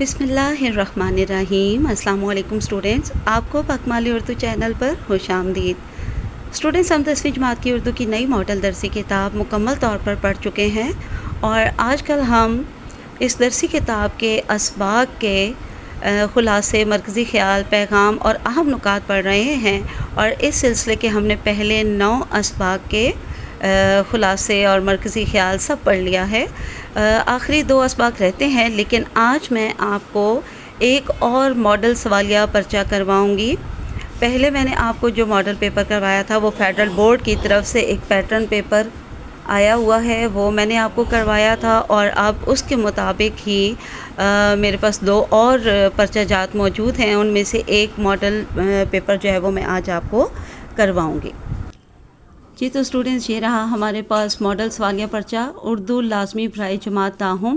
بسم اللہ الرحمن الرحیم۔ السلام علیکم اسٹوڈنٹس، آپ کو پکمالی اردو چینل پر خوش آمدید۔ اسٹوڈنٹس، ہم 10ویں جماعت کی اردو کی نئی ماڈل درسی کتاب مکمل طور پر پڑھ چکے ہیں اور آج کل ہم اس درسی کتاب کے اسباق کے خلاصے، مرکزی خیال، پیغام اور اہم نکات پڑھ رہے ہیں، اور اس سلسلے کے ہم نے پہلے 9 اسباق کے خلاصے اور مرکزی خیال سب پڑھ لیا ہے۔ آخری 2 اسباق رہتے ہیں، لیکن آج میں آپ کو ایک اور ماڈل سوالیہ پرچہ کرواؤں گی۔ پہلے میں نے آپ کو جو ماڈل پیپر کروایا تھا وہ فیڈرل بورڈ کی طرف سے ایک پیٹرن پیپر آیا ہوا ہے، وہ میں نے آپ کو کروایا تھا، اور اب اس کے مطابق ہی میرے پاس 2 اور پرچہ جات موجود ہیں، ان میں سے ایک ماڈل پیپر جو ہے وہ میں آج آپ کو کرواؤں گی۔ جی تو اسٹوڈنٹس، یہ رہا ہمارے پاس ماڈل سوالیہ پرچہ اردو لازمی برائی جماعت تاہم،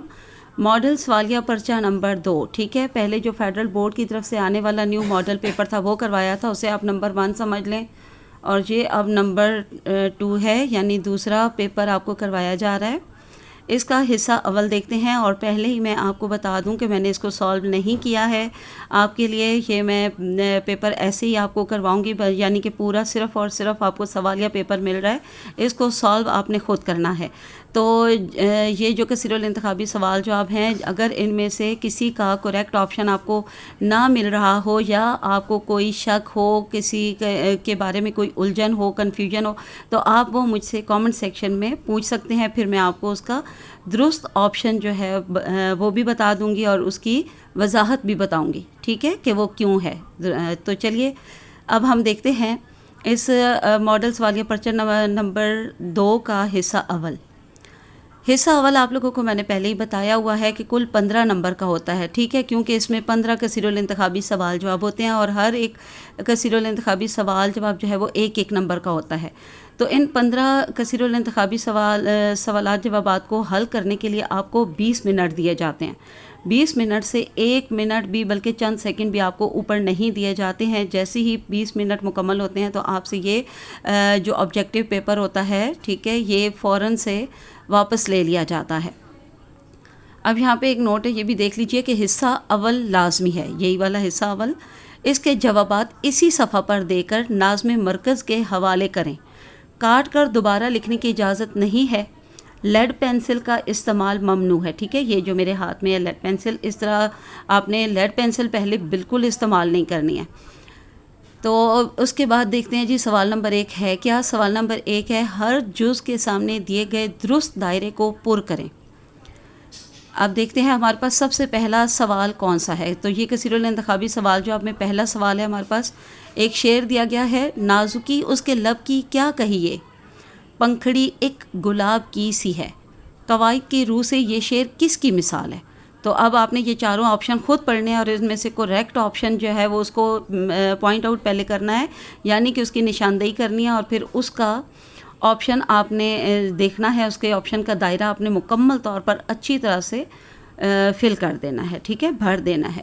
ماڈل سوالیہ پرچہ نمبر 2۔ ٹھیک ہے، پہلے جو فیڈرل بورڈ کی طرف سے آنے والا نیو ماڈل پیپر تھا وہ کروایا تھا، اسے آپ نمبر 1 سمجھ لیں، اور یہ اب نمبر 2 ہے، یعنی دوسرا پیپر آپ کو کروایا جا رہا ہے۔ اس کا حصہ اول دیکھتے ہیں، اور پہلے ہی میں آپ کو بتا دوں کہ میں نے اس کو سالو نہیں کیا ہے آپ کے لیے، یہ میں پیپر ایسے ہی آپ کو کرواؤں گی، یعنی کہ پورا صرف اور صرف آپ کو سوالیہ پیپر مل رہا ہے، اس کو سالو آپ نے خود کرنا ہے۔ تو یہ جو کثیر الانتخابی سوال جواب ہیں، اگر ان میں سے کسی کا کریکٹ آپشن آپ کو نہ مل رہا ہو، یا آپ کو کوئی شک ہو، کسی کے بارے میں کوئی الجھن ہو، کنفیوژن ہو، تو آپ وہ مجھ سے کامنٹ سیکشن میں پوچھ سکتے ہیں، پھر میں آپ کو اس کا درست آپشن جو ہے وہ بھی بتا دوں گی اور اس کی وضاحت بھی بتاؤں گی، ٹھیک ہے، کہ وہ کیوں ہے۔ تو چلیے اب ہم دیکھتے ہیں اس ماڈل سوالیہ پرچہ نمبر 2 کا حصہ اول۔ حصہ اول آپ لوگوں کو میں نے پہلے ہی بتایا ہوا ہے کہ کل 15 نمبر کا ہوتا ہے، ٹھیک ہے، کیونکہ اس میں 15 کثیر الانتخابی سوال جواب ہوتے ہیں، اور ہر ایک کثیر الانتخابی سوال جواب جو ہے وہ 1 نمبر کا ہوتا ہے۔ تو ان 15 کثیر الانتخابی سوالات جوابات کو حل کرنے کے لیے آپ کو 20 منٹ دیے جاتے ہیں۔ 20 منٹ سے 1 منٹ بھی، بلکہ چند سیکنڈ بھی آپ کو اوپر نہیں دیے جاتے ہیں۔ جیسے ہی 20 منٹ مکمل ہوتے ہیں تو آپ سے یہ جو آبجیکٹیو پیپر ہوتا ہے، ٹھیک ہے، یہ فوراً سے واپس لے لیا جاتا ہے۔ اب یہاں پہ ایک نوٹ ہے، یہ بھی دیکھ لیجئے کہ حصہ اول لازمی ہے، یہی والا حصہ اول، اس کے جوابات اسی صفحہ پر دے کر ناظم مرکز کے حوالے کریں۔ کاٹ کر دوبارہ لکھنے کی اجازت نہیں ہے۔ لیڈ پینسل کا استعمال ممنوع ہے، ٹھیک ہے، یہ جو میرے ہاتھ میں ہے لیڈ پینسل، اس طرح آپ نے لیڈ پینسل پہلے بالکل استعمال نہیں کرنی ہے۔ تو اس کے بعد دیکھتے ہیں جی سوال نمبر 1 ہے کیا؟ سوال نمبر 1 ہے، ہر جز کے سامنے دیے گئے درست دائرے کو پر کریں۔ اب دیکھتے ہیں ہمارے پاس سب سے پہلا سوال کون سا ہے۔ تو یہ کثیر الانتخابی سوال جو آپ میں پہلا سوال ہے، ہمارے پاس ایک شعر دیا گیا ہے، نازکی اس کے لب کی کیا کہیے، پنکھڑی ایک گلاب کی سی ہے، قواعد کی روح سے یہ شعر کس کی مثال ہے۔ تو اب آپ نے یہ چاروں آپشن خود پڑھنے ہیں، اور اس میں سے کریکٹ آپشن جو ہے وہ اس کو پوائنٹ آؤٹ پہلے کرنا ہے، یعنی کہ اس کی نشاندہی کرنی ہے، اور پھر اس کا آپشن آپ نے دیکھنا ہے، اس کے آپشن کا دائرہ آپ نے مکمل طور پر اچھی طرح سے فل کر دینا ہے، ٹھیک ہے، بھر دینا ہے۔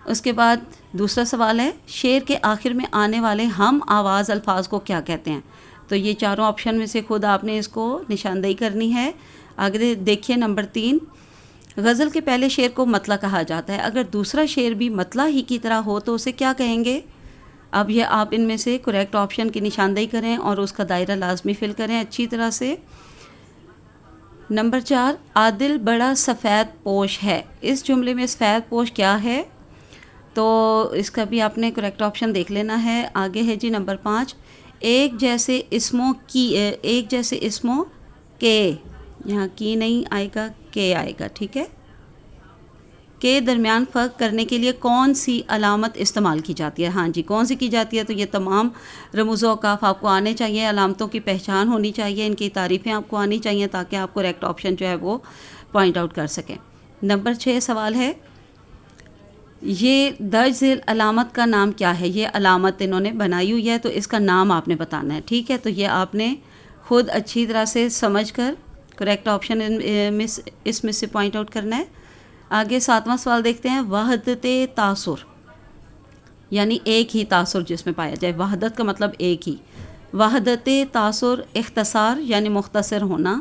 اس کے بعد دوسرا سوال ہے، شعر کے آخر میں آنے والے ہم آواز الفاظ کو کیا کہتے ہیں۔ تو یہ چاروں آپشن میں سے خود آپ نے اس کو نشاندہی کرنی ہے۔ آگے دیکھیے نمبر 3، غزل کے پہلے شعر کو مطلع کہا جاتا ہے، اگر دوسرا شعر بھی مطلع ہی کی طرح ہو تو اسے کیا کہیں گے۔ اب یہ آپ ان میں سے کریکٹ آپشن کی نشاندہی کریں اور اس کا دائرہ لازمی فل کریں اچھی طرح سے۔ نمبر 4، عادل بڑا سفید پوش ہے، اس جملے میں سفید پوش کیا ہے؟ تو اس کا بھی آپ نے کریکٹ آپشن دیکھ لینا ہے۔ آگے ہے جی نمبر 5، ایک جیسے اسموں کے، یہاں کی نہیں آئے گا، کے آئے گا، ٹھیک ہے، کے درمیان فرق کرنے کے لیے کون سی علامت استعمال کی جاتی ہے؟ ہاں جی، کون سی کی جاتی ہے؟ تو یہ تمام رموز و اوقاف آپ کو آنے چاہیے، علامتوں کی پہچان ہونی چاہیے، ان کی تعریفیں آپ کو آنی چاہیے، تاکہ آپ کو کریکٹ آپشن جو ہے وہ پوائنٹ آؤٹ کر سکیں۔ نمبر 6 سوال ہے، یہ درج ذیل علامت کا نام کیا ہے؟ یہ علامت انہوں نے بنائی ہوئی ہے، تو اس کا نام آپ نے بتانا ہے، ٹھیک ہے، تو یہ آپ نے خود اچھی طرح سے سمجھ کر کریکٹ آپشن اس میں سے پوائنٹ آؤٹ کرنا ہے۔ آگے 7واں سوال دیکھتے ہیں، وحدت تاثر، یعنی ایک ہی تاثر جس میں پایا جائے، وحدت کا مطلب ایک ہی، وحدت تاثر اختصار یعنی مختصر ہونا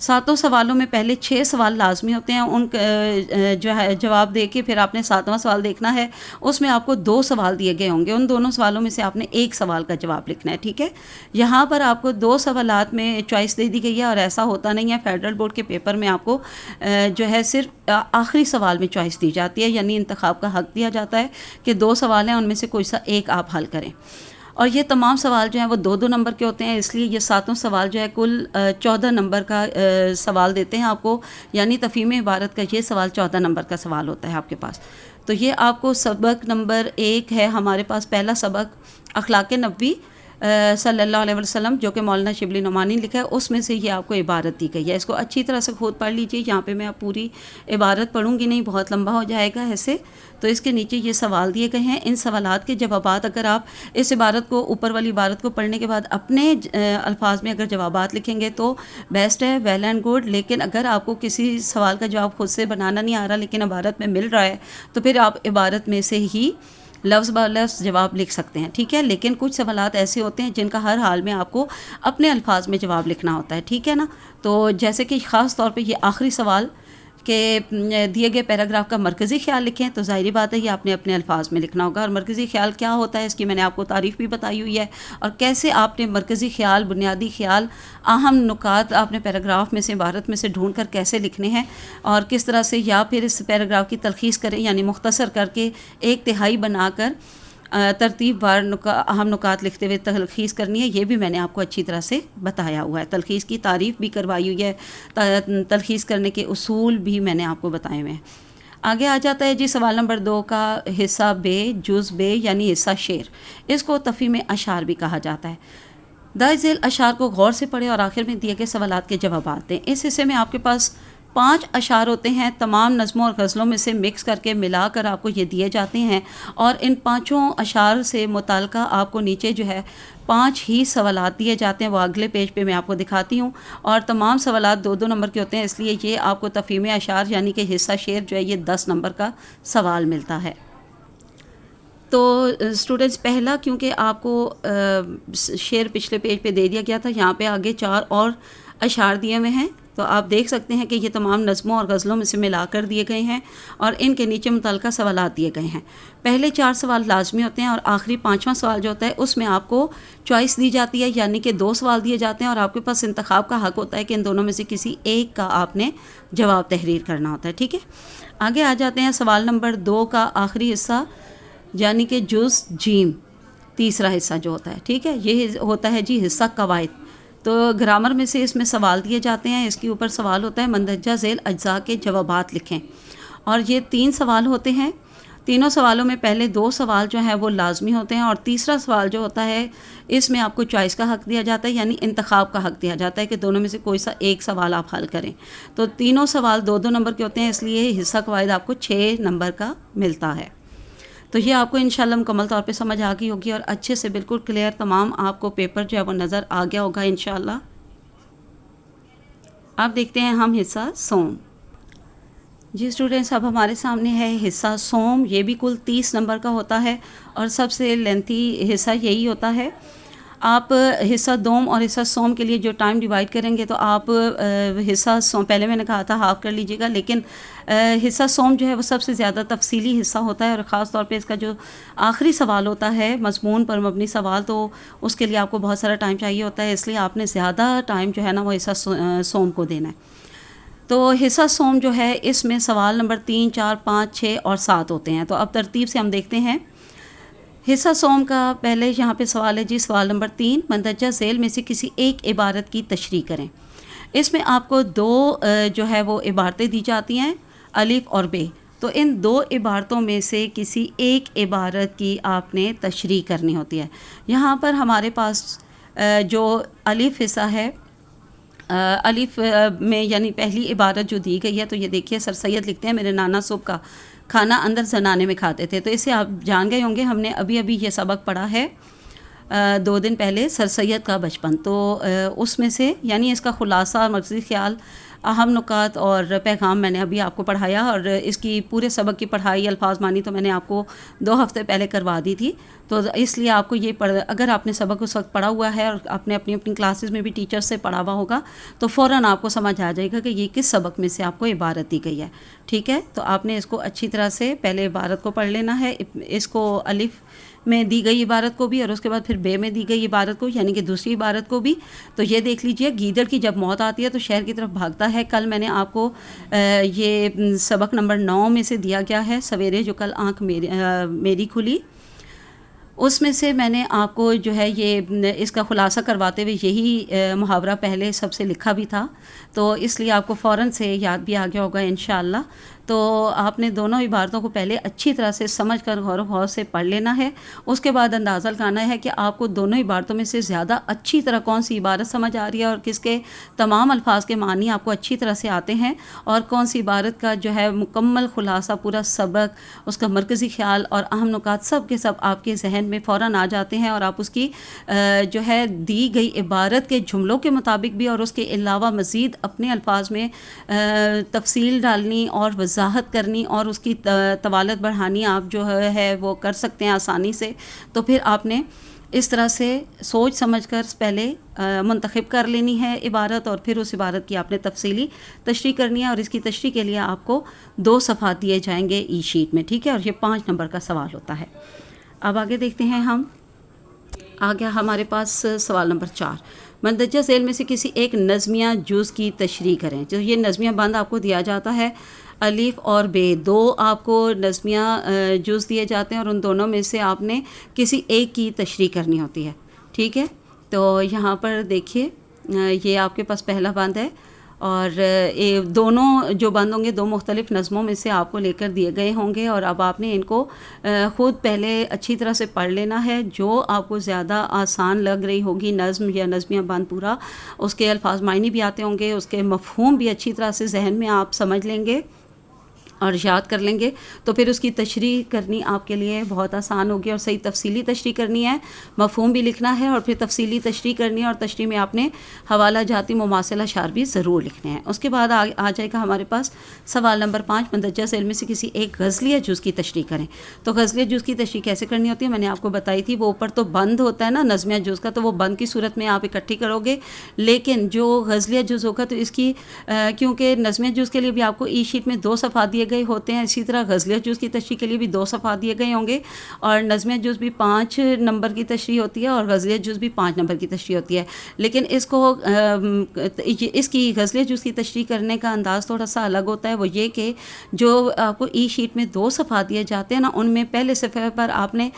7 سوالوں میں پہلے 6 سوال لازمی ہوتے ہیں، ان جو ہے جواب دے کے پھر آپ نے 7واں سوال دیکھنا ہے، اس میں آپ کو 2 سوال دیے گئے ہوں گے، ان دونوں سوالوں میں سے آپ نے ایک سوال کا جواب لکھنا ہے، ٹھیک ہے۔ یہاں پر آپ کو 2 سوالات میں چوائس دے دی گئی ہے، اور ایسا ہوتا نہیں ہے، فیڈرل بورڈ کے پیپر میں آپ کو جو ہے صرف آخری سوال میں چوائس دی جاتی ہے، یعنی انتخاب کا حق دیا جاتا ہے کہ 2 سوال ہیں، ان میں سے کوئی سا ایک آپ حل کریں۔ اور یہ تمام سوال جو ہیں وہ 2 نمبر کے ہوتے ہیں، اس لیے یہ 7 سوال جو ہے کل 14 نمبر کا سوال دیتے ہیں آپ کو، یعنی تفہیم عبارت کا یہ سوال 14 نمبر کا سوال ہوتا ہے آپ کے پاس۔ تو یہ آپ کو سبق نمبر 1 ہے ہمارے پاس، پہلا سبق اخلاق نبوی صلی اللہ علیہ وسلم، جو کہ مولانا شبلی نعمانی نے لکھا ہے، اس میں سے یہ آپ کو عبارت دی گئی ہے۔ اس کو اچھی طرح سے خود پڑھ لیجئے، یہاں پہ میں آپ پوری عبارت پڑھوں گی نہیں، بہت لمبا ہو جائے گا ایسے۔ تو اس کے نیچے یہ سوال دیے گئے ہیں، ان سوالات کے جوابات اگر آپ اس عبارت کو، اوپر والی عبارت کو پڑھنے کے بعد اپنے الفاظ میں اگر جوابات لکھیں گے تو بیسٹ ہے، ویل اینڈ گڈ۔ لیکن اگر آپ کو کسی سوال کا جواب خود سے بنانا نہیں آ رہا لیکن عبارت میں مل رہا ہے، تو پھر آپ عبارت میں سے ہی لفظ بہ لفظ جواب لکھ سکتے ہیں، ٹھیک ہے۔ لیکن کچھ سوالات ایسے ہوتے ہیں جن کا ہر حال میں آپ کو اپنے الفاظ میں جواب لکھنا ہوتا ہے، ٹھیک ہے نا۔ تو جیسے کہ خاص طور پہ یہ آخری سوال کہ دیے گئے پیراگراف کا مرکزی خیال لکھیں، تو ظاہری بات ہے یہ آپ نے اپنے الفاظ میں لکھنا ہوگا۔ اور مرکزی خیال کیا ہوتا ہے اس کی میں نے آپ کو تعریف بھی بتائی ہوئی ہے، اور کیسے آپ نے مرکزی خیال، بنیادی خیال، اہم نکات آپ نے پیراگراف میں سے، عبارت میں سے ڈھونڈ کر کیسے لکھنے ہیں، اور کس طرح سے، یا پھر اس پیراگراف کی تلخیص کریں، یعنی مختصر کر کے 1/3 بنا کر ترتیب وار اہم نکات لکھتے ہوئے تلخیص کرنی ہے، یہ بھی میں نے آپ کو اچھی طرح سے بتایا ہوا ہے۔ تلخیص کی تعریف بھی کروائی ہوئی ہے، تلخیص کرنے کے اصول بھی میں نے آپ کو بتائے ہوئے ہیں۔ آگے آ جاتا ہے جی سوال نمبر 2 کا حصہ بے، جز بے یعنی حصہ شعر، اس کو تفہیم اشعار بھی کہا جاتا ہے۔ دائیں ذیل اشعار کو غور سے پڑھیں اور آخر میں دیے گئے سوالات کے جوابات دیں۔ اس حصے میں آپ کے پاس 5 اشعار ہوتے ہیں، تمام نظموں اور غزلوں میں سے مکس کر کے ملا کر آپ کو یہ دیے جاتے ہیں، اور ان 5 اشعار سے متعلقہ آپ کو نیچے جو ہے 5 ہی سوالات دیے جاتے ہیں، وہ اگلے پیج پہ میں آپ کو دکھاتی ہوں، اور تمام سوالات 2 نمبر کے ہوتے ہیں، اس لیے یہ آپ کو تفہیم اشعار یعنی کہ حصہ شعر جو ہے یہ 10 نمبر کا سوال ملتا ہے۔ تو اسٹوڈنٹس پہلا، کیونکہ آپ کو شعر پچھلے پیج پہ دے دیا گیا تھا، یہاں پہ آگے 4 اور اشعار دیے ہوئے ہیں، تو آپ دیکھ سکتے ہیں کہ یہ تمام نظموں اور غزلوں میں سے ملا کر دیے گئے ہیں، اور ان کے نیچے متعلقہ سوالات دیے گئے ہیں۔ پہلے 4 سوال لازمی ہوتے ہیں، اور آخری 5واں سوال جو ہوتا ہے اس میں آپ کو چوائس دی جاتی ہے، یعنی کہ 2 سوال دیے جاتے ہیں، اور آپ کے پاس انتخاب کا حق ہوتا ہے کہ ان دونوں میں سے کسی ایک کا آپ نے جواب تحریر کرنا ہوتا ہے، ٹھیک ہے۔ آگے آ جاتے ہیں سوال نمبر 2 کا آخری حصہ، یعنی کہ جز جیم، تیسرا حصہ جو ہوتا ہے، ٹھیک ہے، یہ ہوتا ہے جی حصہ قواعد۔ تو گرامر میں سے اس میں سوال دیے جاتے ہیں، اس کے اوپر سوال ہوتا ہے مندرجہ ذیل اجزاء کے جوابات لکھیں، اور یہ 3 سوال ہوتے ہیں۔ تینوں سوالوں میں پہلے 2 سوال جو ہیں وہ لازمی ہوتے ہیں، اور تیسرا سوال جو ہوتا ہے اس میں آپ کو چوائس کا حق دیا جاتا ہے، یعنی انتخاب کا حق دیا جاتا ہے کہ دونوں میں سے کوئی سا ایک سوال آپ حل کریں۔ تو تینوں سوال 2 نمبر کے ہوتے ہیں، اس لیے حصہ قواعد آپ کو 6 نمبر کا ملتا ہے۔ تو یہ آپ کو انشاءاللہ مکمل طور پہ سمجھ آ گئی ہوگی، اور اچھے سے بالکل کلیئر تمام آپ کو پیپر جو ہے وہ نظر آ گیا ہوگا انشاءاللہ۔ اب دیکھتے ہیں ہم حصہ سوم۔ جی اسٹوڈنٹس، اب ہمارے سامنے ہے حصہ سوم، یہ بھی کل 30 نمبر کا ہوتا ہے، اور سب سے لینتھی حصہ یہی ہوتا ہے۔ آپ حصہ دوم اور حصہ سوم کے لیے جو ٹائم ڈیوائڈ کریں گے تو آپ حصہ سوم، پہلے میں نے کہا تھا ہاف کر لیجئے گا، لیکن حصہ سوم جو ہے وہ سب سے زیادہ تفصیلی حصہ ہوتا ہے، اور خاص طور پہ اس کا جو آخری سوال ہوتا ہے مضمون پر مبنی سوال، تو اس کے لیے آپ کو بہت سارا ٹائم چاہیے ہوتا ہے، اس لیے آپ نے زیادہ ٹائم جو ہے نا وہ حصہ سوم کو دینا ہے۔ تو حصہ سوم جو ہے اس میں سوال نمبر 3، 4، 5، 6 اور 7 ہوتے ہیں۔ تو اب ترتیب سے ہم دیکھتے ہیں۔ حصہ سوم کا پہلے یہاں پہ سوال ہے جی، سوال نمبر 3، مندرجہ ذیل میں سے کسی ایک عبارت کی تشریح کریں۔ اس میں آپ کو 2 جو ہے وہ عبارتیں دی جاتی ہیں، الف اور بے، تو ان 2 عبارتوں میں سے کسی ایک عبارت کی آپ نے تشریح کرنی ہوتی ہے۔ یہاں پر ہمارے پاس جو الف حصہ ہے، الف میں یعنی پہلی عبارت جو دی گئی ہے، تو یہ دیکھیے سر سید لکھتے ہیں میرے نانا صبح کا کھانا اندر زنانے میں کھاتے تھے، تو اسے آپ جان گئے ہوں گے، ہم نے ابھی یہ سبق پڑھا ہے 2 دن پہلے، سر سید کا بچپن۔ تو اس میں سے یعنی اس کا خلاصہ اور مرکزی خیال اہم نکات اور پیغام میں نے ابھی آپ کو پڑھایا، اور اس کی پورے سبق کی پڑھائی الفاظ مانی تو میں نے آپ کو 2 ہفتے پہلے کروا دی تھی، تو اس لیے آپ کو یہ اگر آپ نے سبق اس وقت پڑھا ہوا ہے اور آپ نے اپنی کلاسز میں بھی ٹیچر سے پڑھا ہوا ہوگا تو فوراً آپ کو سمجھ آ جائے گا کہ یہ کس سبق میں سے آپ کو عبارت دی گئی ہے. ٹھیک ہے، تو آپ نے اس کو اچھی طرح سے پہلے عبارت کو پڑھ لینا ہے، اس کو الف میں دی گئی عبارت کو بھی اور اس کے بعد پھر بے میں دی گئی عبارت کو، یعنی کہ دوسری عبارت کو بھی. تو یہ دیکھ لیجئے، گیدڑ کی جب موت آتی ہے تو شہر کی طرف بھاگتا ہے. کل میں نے آپ کو یہ سبق نمبر 9 میں سے دیا گیا ہے، سویرے جو کل آنکھ میری کھلی، اس میں سے میں نے آپ کو جو ہے یہ اس کا خلاصہ کرواتے ہوئے یہی محاورہ پہلے سب سے لکھا بھی تھا، تو اس لیے آپ کو فوراً سے یاد بھی آ گیا ہوگا انشاءاللہ. تو آپ نے دونوں عبارتوں کو پہلے اچھی طرح سے سمجھ کر غور و خوض سے پڑھ لینا ہے. اس کے بعد اندازہ لگانا ہے کہ آپ کو دونوں عبارتوں میں سے زیادہ اچھی طرح کون سی عبارت سمجھ آ رہی ہے اور کس کے تمام الفاظ کے معنی آپ کو اچھی طرح سے آتے ہیں، اور کون سی عبارت کا جو ہے مکمل خلاصہ، پورا سبق، اس کا مرکزی خیال اور اہم نکات سب کے سب آپ کے ذہن میں فوراً آ جاتے ہیں، اور آپ اس کی جو ہے دی گئی عبارت کے جملوں کے مطابق بھی اور اس کے علاوہ مزید اپنے الفاظ میں تفصیل ڈالنی اور وضاحت کرنی اور اس کی طوالت بڑھانی آپ جو ہے وہ کر سکتے ہیں آسانی سے. تو پھر آپ نے اس طرح سے سوچ سمجھ کر پہلے منتخب کر لینی ہے عبارت، اور پھر اس عبارت کی آپ نے تفصیلی تشریح کرنی ہے، اور اس کی تشریح کے لیے آپ کو 2 صفحات دیے جائیں گے ای شیٹ میں. ٹھیک ہے، اور یہ 5 نمبر کا سوال ہوتا ہے. اب آگے دیکھتے ہیں ہم. آگے ہمارے پاس سوال نمبر 4، مندرجہ ذیل میں سے کسی ایک نظمیہ جز کی تشریح کریں. جو یہ نظمیہ بند آپ کو دیا جاتا ہے، الف اور بے 2 آپ کو نظمیہ جز دیے جاتے ہیں، اور ان دونوں میں سے آپ نے کسی ایک کی تشریح کرنی ہوتی ہے. ٹھیک ہے، تو یہاں پر دیکھیے یہ آپ کے پاس پہلا بند ہے، اور دونوں جو بند ہوں گے 2 مختلف نظموں میں سے آپ کو لے کر دیے گئے ہوں گے، اور اب آپ نے ان کو خود پہلے اچھی طرح سے پڑھ لینا ہے. جو آپ کو زیادہ آسان لگ رہی ہوگی نظم یا نظمیہ بند پورا، اس کے الفاظ معنی بھی آتے ہوں گے، اس کے مفہوم بھی اچھی طرح سے ذہن میں آپ سمجھ لیں گے اور یاد کر لیں گے، تو پھر اس کی تشریح کرنی آپ کے لیے بہت آسان ہوگی، اور صحیح تفصیلی تشریح کرنی ہے، مفہوم بھی لکھنا ہے، اور پھر تفصیلی تشریح کرنی ہے، اور تشریح میں آپ نے حوالہ جاتی مماثل اشعار بھی ضرور لکھنے ہیں. اس کے بعد آ جائے گا ہمارے پاس سوال نمبر 5، مندرجہ ذیل میں سے کسی ایک غزلیہ جز کی تشریح کریں. تو غزلیہ جز کی تشریح کیسے کرنی ہوتی ہے میں نے آپ کو بتائی تھی. وہ اوپر تو بند ہوتا ہے نا نظمیہ جز کا، تو وہ بند کی صورت میں آپ اکٹھی کرو گے، لیکن جو غزلیہ جز ہوگا تو اس کی کیونکہ نظمیہ جز کے لیے بھی آپ کو ای شیٹ میں 2 صفحات دیے گئے ہوتے ہیں، اسی طرح غزلیہ جز کی تشریح کے لیے بھی 2 صفحات دیے گئے ہوں گے، اور نظمیہ جز بھی 5 نمبر کی تشریح ہوتی ہے اور غزلیہ جز بھی 5 نمبر کی تشریح ہوتی ہے. لیکن اس کی غزلیہ جز کی تشریح کرنے کا انداز تھوڑا سا الگ ہوتا ہے. وہ یہ کہ جو آپ کو ای شیٹ میں 2 صفحات دیے جاتے ہیں نا، ان میں پہلے صفحے پر آپ نے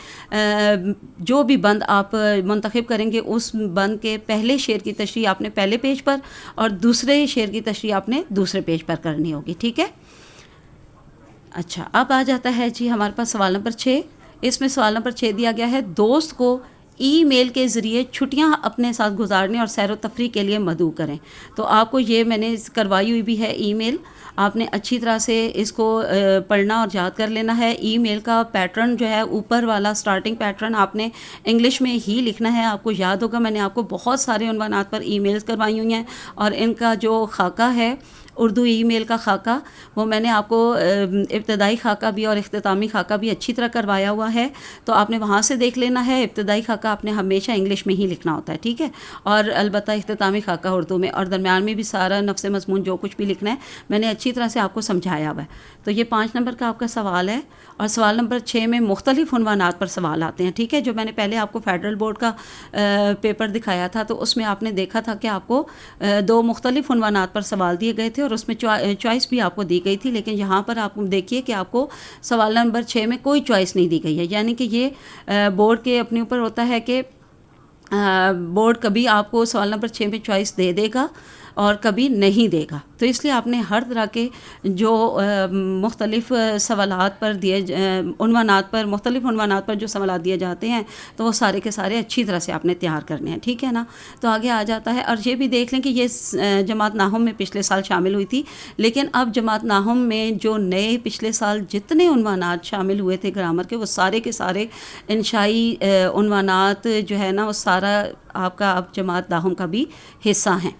جو بھی بند آپ منتخب کریں گے اس بند کے پہلے شعر کی تشریح آپ نے پہلے پیج پر اور دوسرے شعر کی تشریح آپ نے دوسرے پیج پر کرنی ہوگی. ٹھیک ہے، اچھا اب آ جاتا ہے جی ہمارے پاس سوال نمبر 6. اس میں سوال نمبر 6 دیا گیا ہے، دوست کو ای میل کے ذریعے چھٹیاں اپنے ساتھ گزارنے اور سیر و تفریح کے لیے مدعو کریں. تو آپ کو یہ میں نے کروائی ہوئی بھی ہے ای میل، آپ نے اچھی طرح سے اس کو پڑھنا اور یاد کر لینا ہے. ای میل کا پیٹرن جو ہے اوپر والا سٹارٹنگ پیٹرن آپ نے انگلش میں ہی لکھنا ہے. آپ کو یاد ہوگا میں نے آپ کو بہت سارے عنوانات پر ای میلز کروائی ہوئی ہیں، اور ان کا جو خاکہ ہے اردو ای میل کا خاکہ، وہ میں نے آپ کو ابتدائی خاکہ بھی اور اختتامی خاکہ بھی اچھی طرح کروایا ہوا ہے، تو آپ نے وہاں سے دیکھ لینا ہے. ابتدائی خاکہ آپ نے ہمیشہ انگلش میں ہی لکھنا ہوتا ہے، ٹھیک ہے، اور البتہ اختتامی خاکہ اردو میں، اور درمیان میں بھی سارا نفس مضمون جو کچھ بھی لکھنا ہے میں نے اچھی طرح سے آپ کو سمجھایا ہوا ہے. تو یہ 5 نمبر کا آپ کا سوال ہے، اور سوال نمبر 6 میں مختلف عنوانات پر سوال آتے ہیں. ٹھیک ہے، جو میں نے پہلے آپ کو فیڈرل بورڈ کا پیپر دکھایا تھا تو اس میں آپ نے دیکھا تھا کہ آپ کو 2 مختلف عنوانات پر سوال دیے گئے تھے، اور اس میں چوائس بھی آپ کو دی گئی تھی. لیکن یہاں پر آپ دیکھیے کہ آپ کو سوال نمبر 6 میں کوئی چوائس نہیں دی گئی ہے، یعنی کہ یہ بورڈ کے اپنے اوپر ہوتا ہے کہ بورڈ کبھی آپ کو سوال نمبر 6 میں چوائس دے دے گا اور کبھی نہیں دے گا. تو اس لیے آپ نے ہر طرح کے جو مختلف سوالات پر مختلف عنوانات پر جو سوالات دیے جاتے ہیں تو وہ سارے کے سارے اچھی طرح سے آپ نے تیار کرنے ہیں. ٹھیک ہے نا، تو آگے آ جاتا ہے. اور یہ بھی دیکھ لیں کہ یہ جماعت ناہم میں پچھلے سال شامل ہوئی تھی، لیکن اب جماعت ناہم میں جو نئے پچھلے سال جتنے عنوانات شامل ہوئے تھے گرامر کے، وہ سارے کے سارے انشائی عنوانات جو ہے نا وہ سارا آپ کا اب جماعت ناہم کا بھی حصہ ہیں.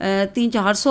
300-400